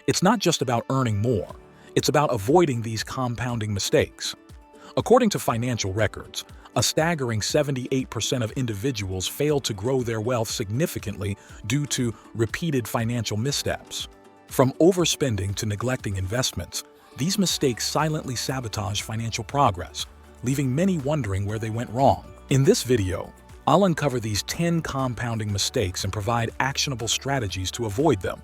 It's not just about earning more, it's about avoiding these compounding mistakes. According to financial records, a staggering 78% of individuals fail to grow their wealth significantly due to repeated financial missteps. From overspending to neglecting investments, these mistakes silently sabotage financial progress, leaving many wondering where they went wrong. In this video, I'll uncover these 10 compounding mistakes and provide actionable strategies to avoid them.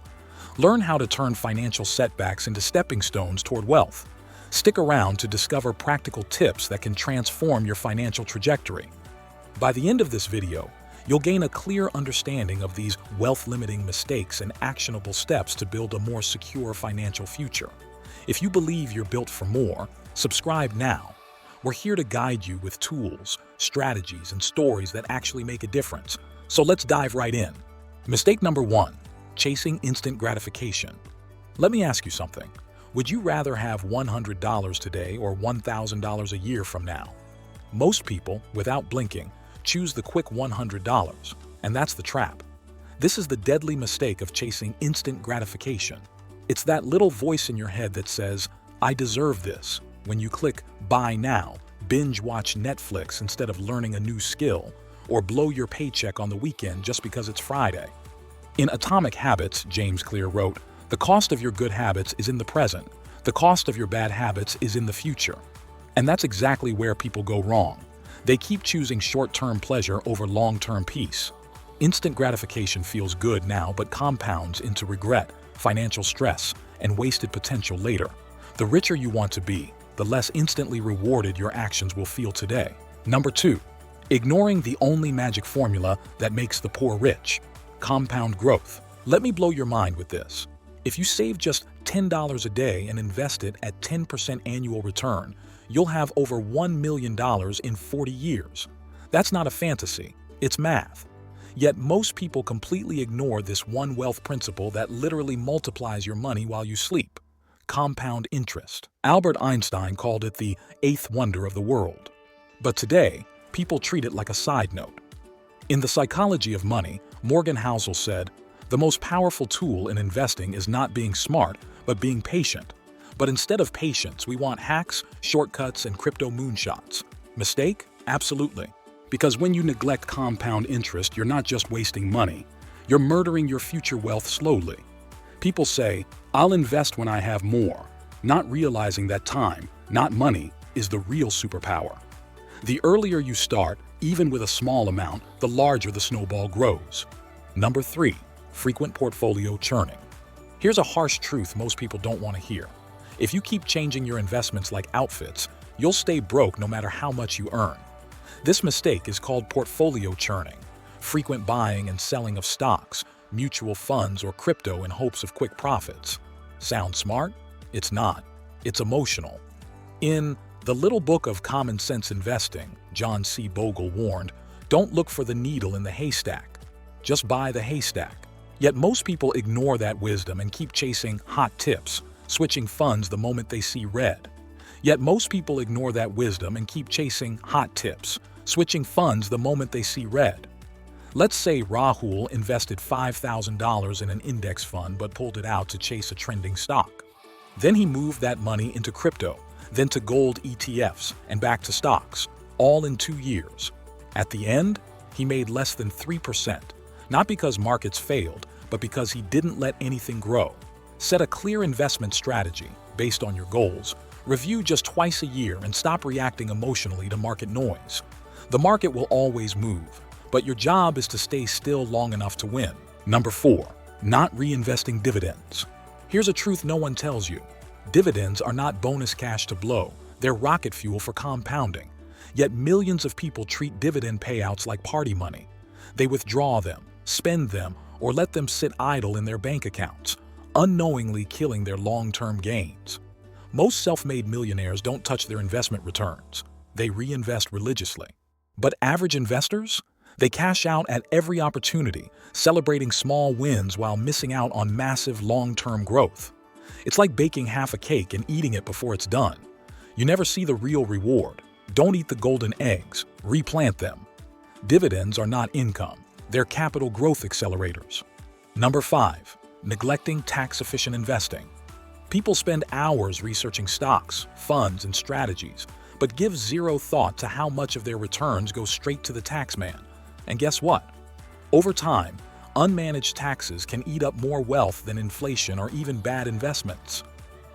Learn how to turn financial setbacks into stepping stones toward wealth. Stick around to discover practical tips that can transform your financial trajectory. By the end of this video, you'll gain a clear understanding of these wealth-limiting mistakes and actionable steps to build a more secure financial future. If you believe you're built for more, subscribe now. We're here to guide you with tools, strategies, and stories that actually make a difference. So let's dive right in. Mistake number 1, chasing instant gratification. Let me ask you something. Would you rather have $100 today or $1,000 a year from now? Most people, without blinking, choose the quick $100, and that's the trap. This is the deadly mistake of chasing instant gratification. It's that little voice in your head that says, "I deserve this," when you click "Buy now," binge watch Netflix instead of learning a new skill, or blow your paycheck on the weekend just because it's Friday. In Atomic Habits, James Clear wrote, "The cost of your good habits is in the present. The cost of your bad habits is in the future." And that's exactly where people go wrong. They keep choosing short-term pleasure over long-term peace. Instant gratification feels good now but compounds into regret, financial stress, and wasted potential later. The richer you want to be, the less instantly rewarded your actions will feel today. Number 2, ignoring the only magic formula that makes the poor rich: compound growth. Let me blow your mind with this. If you save just $10 a day and invest it at 10% annual return, you'll have over $1 million in 40 years. That's not a fantasy, it's math. Yet most people completely ignore this one wealth principle that literally multiplies your money while you sleep: compound interest. Albert Einstein called it the 8th wonder of the world. But today, people treat it like a side note. In The Psychology of Money, Morgan Housel said, "The most powerful tool in investing is not being smart, but being patient. But instead of patience, we want hacks, shortcuts, and crypto moonshots." Mistake? Absolutely. Because when you neglect compound interest, you're not just wasting money, you're murdering your future wealth slowly. People say, "I'll invest when I have more," not realizing that time, not money, is the real superpower. The earlier you start, even with a small amount, the larger the snowball grows. Number 3, frequent portfolio churning. Here's a harsh truth most people don't want to hear. If you keep changing your investments like outfits, you'll stay broke no matter how much you earn. This mistake is called portfolio churning, frequent buying and selling of stocks, mutual funds, or crypto in hopes of quick profits. Sound smart? It's not. It's emotional. In The Little Book of Common Sense Investing, John C. Bogle warned, "Don't look for the needle in the haystack. Just buy the haystack." Yet most people ignore that wisdom and keep chasing hot tips, switching funds the moment they see red. Yet most people ignore that wisdom and keep chasing hot tips, switching funds the moment they see red. Let's say Rahul invested $5,000 in an index fund but pulled it out to chase a trending stock. Then he moved that money into crypto, then to gold ETFs, and back to stocks, all in 2 years. At the end, he made less than 3%, not because markets failed, but because he didn't let anything grow. Set a clear investment strategy based on your goals, review just twice a year, and stop reacting emotionally to market noise. The market will always move, but your job is to stay still long enough to win. Number 4, not reinvesting dividends. Here's a truth no one tells you. Dividends are not bonus cash to blow, they're rocket fuel for compounding. Yet millions of people treat dividend payouts like party money. They withdraw them, spend them, or let them sit idle in their bank accounts, unknowingly killing their long-term gains. Most self-made millionaires don't touch their investment returns. They reinvest religiously. But average investors? They cash out at every opportunity, celebrating small wins while missing out on massive long-term growth. It's like baking half a cake and eating it before it's done. You never see the real reward. Don't eat the golden eggs, replant them. Dividends are not income, they're capital growth accelerators. Number 5, Neglecting tax-efficient investing. People spend hours researching stocks, funds, and strategies, but give zero thought to how much of their returns go straight to the taxman. And guess what? Over time, unmanaged taxes can eat up more wealth than inflation or even bad investments.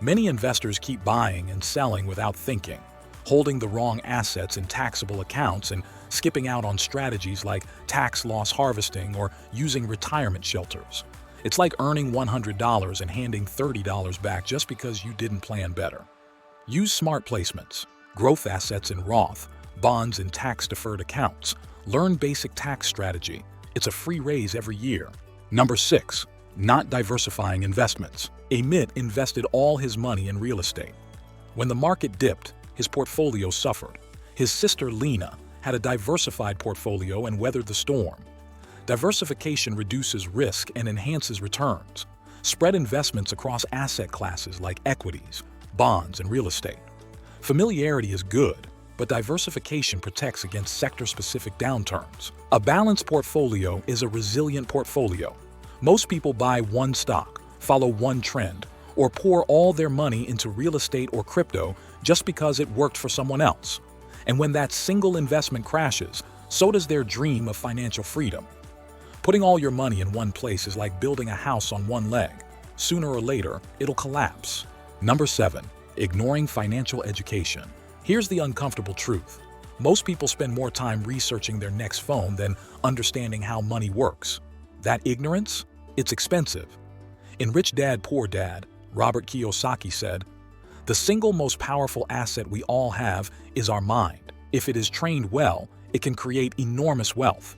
Many investors keep buying and selling without thinking, holding the wrong assets in taxable accounts and skipping out on strategies like tax loss harvesting or using retirement shelters. It's like earning $100 and handing $30 back just because you didn't plan better. Use smart placements, growth assets in Roth, bonds in tax-deferred accounts. Learn basic tax strategy. It's a free raise every year. Number 6. Not diversifying investments. Amit invested all his money in real estate. When the market dipped, his portfolio suffered. His sister Lena had a diversified portfolio and weathered the storm. Diversification reduces risk and enhances returns. Spread investments across asset classes like equities, bonds, and real estate. Familiarity is good, but diversification protects against sector-specific downturns. A balanced portfolio is a resilient portfolio. Most people buy one stock, follow one trend, or pour all their money into real estate or crypto just because it worked for someone else. And when that single investment crashes, so does their dream of financial freedom. Putting all your money in one place is like building a house on one leg. Sooner or later, it'll collapse. Number 7. Ignoring financial education. Here's the uncomfortable truth. Most people spend more time researching their next phone than understanding how money works. That ignorance? It's expensive. In Rich Dad, Poor Dad, Robert Kiyosaki said, "The single most powerful asset we all have is our mind. If it is trained well, it can create enormous wealth."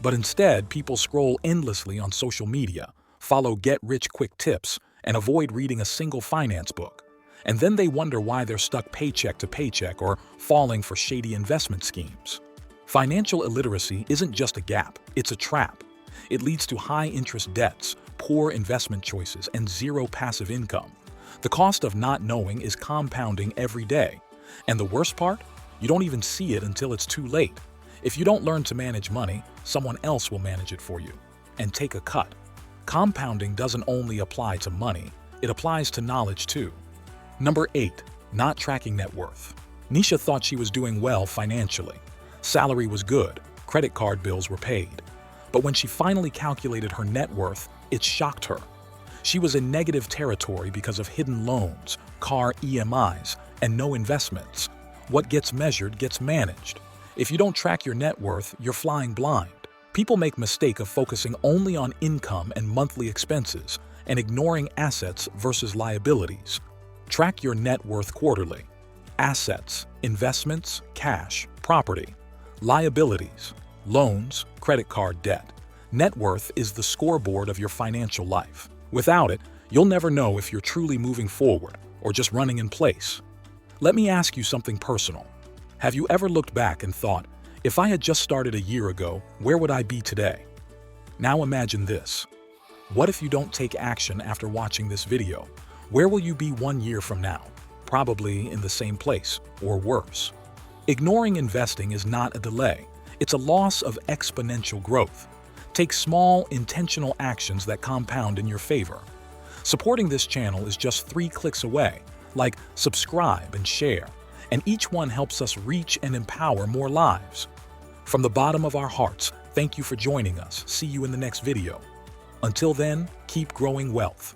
But instead, people scroll endlessly on social media, follow get-rich-quick tips, and avoid reading a single finance book. And then they wonder why they're stuck paycheck to paycheck or falling for shady investment schemes. Financial illiteracy isn't just a gap, it's a trap. It leads to high-interest debts, poor investment choices, and zero passive income. The cost of not knowing is compounding every day. And the worst part? You don't even see it until it's too late. If you don't learn to manage money, someone else will manage it for you and take a cut. Compounding doesn't only apply to money, it applies to knowledge too. Number 8. Not tracking net worth. Nisha thought she was doing well financially. Salary was good, credit card bills were paid. But when she finally calculated her net worth, it shocked her. She was in negative territory because of hidden loans, car EMIs, and no investments. What gets measured gets managed. If you don't track your net worth, you're flying blind. People make the mistake of focusing only on income and monthly expenses and ignoring assets versus liabilities. Track your net worth quarterly. Assets, investments, cash, property. Liabilities, loans, credit card debt. Net worth is the scoreboard of your financial life. Without it, you'll never know if you're truly moving forward or just running in place. Let me ask you something personal. Have you ever looked back and thought, if I had just started a year ago, where would I be today? Now imagine this. What if you don't take action after watching this video? Where will you be 1 year from now? Probably in the same place, or worse. Ignoring investing is not a delay. It's a loss of exponential growth. Take small, intentional actions that compound in your favor. Supporting this channel is just 3 clicks away, like subscribe and share, and each one helps us reach and empower more lives. From the bottom of our hearts, thank you for joining us. See you in the next video. Until then, keep growing wealth.